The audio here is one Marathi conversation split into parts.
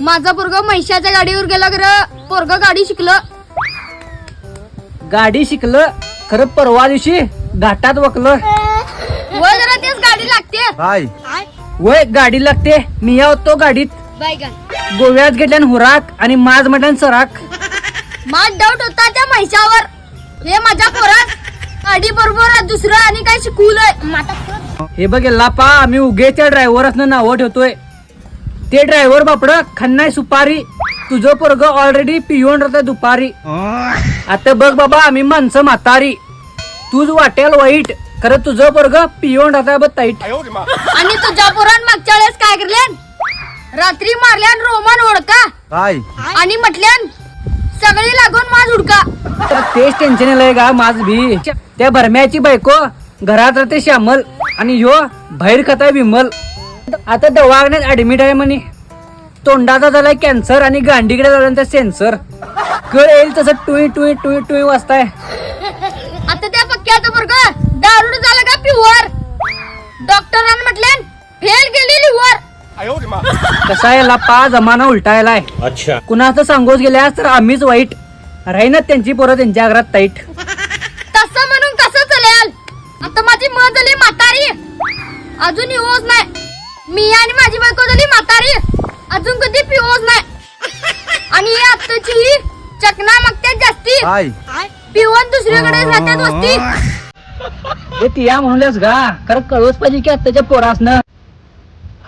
माझा पोरगा म्हैशाच्या गाडीवर गेला खरं पोरगा गाडी शिकलं. गाडी शिकलं खरं परवा दिवशी घाटात वकलं. वय जरा तेच गाडी लागते. काय वय गाडी लागते. मी होतो गाडीत. बायगन गोव्यात घेतल्यान हुराक आणि माज म्हटल्यान सराक. माझ डाऊट होता त्या म्हैशावर. हे माझ्या पोरास गाडी बरोबर दुसरं आणि काय शिकवलंय. हे बघ लापा आम्ही उगे त्या ड्रायव्हरच नाव ठेवतोय. ते ड्रायव्हर बापड खन्नाय सुपारी. तुझं पोरग ऑलरेडी पिऊन राहत दुपारी. आता बघ बाबा आम्ही माणसं म्हातारी. तूच वाटेल वाईट खरं तुझं पोरग पिऊन राहत बघ ताईट. आणि तुझ्या पोरान मागच्या वेळेस काय करल्यान रात्री मारल्यान रोमन ओळखा काय आणि म्हटल्यान सगळी लागून माझ हुडका. तर तेच टेन्शन येलंय का माझ भी. त्या भरम्याची बायको घरात राहते श्यामल आणि ह्यो बाहेर खाताय विमल. आता दवाखान्यात ऍडमिट आहे म्हणे. तोंडाचा झालाय कॅन्सर आणि गांडीकडे झाला सेन्सर. कळ येईल तसं टुई टुई टुई टुई वाजताय. आता त्या पक्क्याचं पोरगा दारुड झालं का प्युअर. डॉक्टरांनी म्हटल्यान फेल गेली लिव्हर. कसा आहे लापा जमाना उलटायलाय. अच्छा कुणाचं सांगोस गेल्यास तर आम्हीच वाईट. राहीनच त्यांची पोरं त्यांच्या घरात ताईट. तसं म्हणून कसं चालेल. आता माझी मन झाली म्हातारी अजून येऊच नाही. मी आणि माझी बायको झाली म्हातारी अजून कधी पिऊच नाही. आणि ही आत्ताची ही चकना मागत्यात जास्ती. काय पिऊन दुसरीकडे राहतात वस्ती. हे तिया म्हणूनच गा खरं कळवच पाहिजे की आत्ताच्या पोरासनं.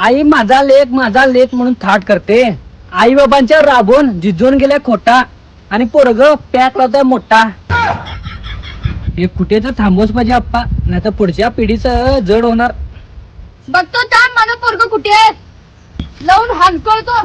आई माझा लेख म्हणून थाट करते. आई बाबांच्या राबून झिजून गेल्या खोटा आणि पोरग पॅक लावताय मोठा. हे कुठे तर थांबवच पाहिजे आप्पा नाही तर पुढच्या पिढीचं जड होणार. बघतो थांब माझं पोरग कुठे आहे लावून हानकळतो.